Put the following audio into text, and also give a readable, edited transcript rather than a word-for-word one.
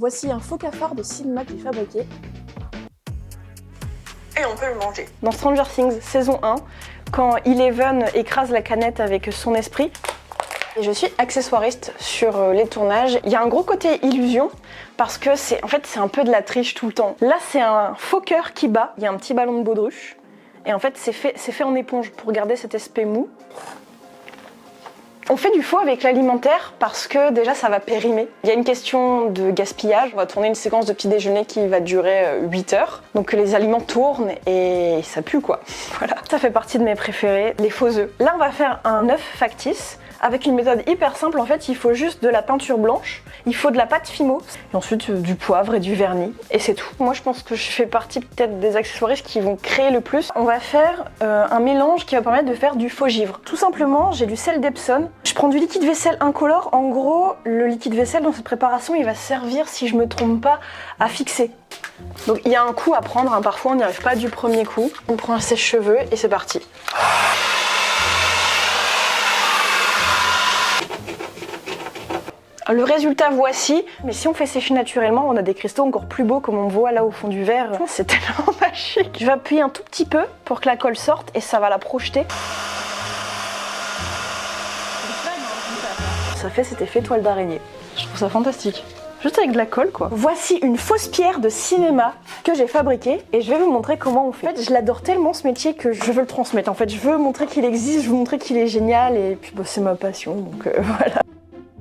Voici un faux cafard de cinéma que j'ai fabriqué. Et on peut le manger. Dans Stranger Things saison 1, quand Eleven écrase la canette avec son esprit, et je suis accessoiriste sur les tournages. Il y a un gros côté illusion parce que c'est un peu de la triche tout le temps. Là, c'est un faux cœur qui bat. Il y a un petit ballon de baudruche. Et en fait, c'est fait en éponge pour garder cet aspect mou. On fait du faux avec l'alimentaire parce que déjà ça va périmer. Il y a une question de gaspillage. On va tourner une séquence de petit déjeuner qui va durer 8 heures. Donc les aliments tournent et ça pue quoi. Voilà. Ça fait partie de mes préférés, les faux œufs. Là on va faire un œuf factice avec une méthode hyper simple. En fait il faut juste de la peinture blanche, il faut de la pâte Fimo et ensuite du poivre et du vernis et c'est tout. Moi je pense que je fais partie peut-être des accessoiristes qui vont créer le plus. On va faire un mélange qui va permettre de faire du faux givre. Tout simplement j'ai du sel d'Epsom. Je prends du liquide vaisselle incolore. En gros, le liquide vaisselle dans cette préparation, il va servir, si je me trompe pas, à fixer. Donc il y a un coup à prendre, hein. Parfois on n'y arrive pas du premier coup. On prend un sèche-cheveux et c'est parti. Le résultat voici, mais si on fait sécher naturellement, on a des cristaux encore plus beaux comme on voit là au fond du verre. C'est tellement magique. Je vais appuyer un tout petit peu pour que la colle sorte et ça va la projeter. Ça fait cet effet toile d'araignée. Je trouve ça fantastique. Juste avec de la colle quoi. Voici une fausse pierre de cinéma que j'ai fabriquée et je vais vous montrer comment on fait. En fait, je l'adore tellement ce métier que je veux le transmettre. En fait, je veux montrer qu'il existe, je veux montrer qu'il est génial et puis bah, c'est ma passion donc voilà.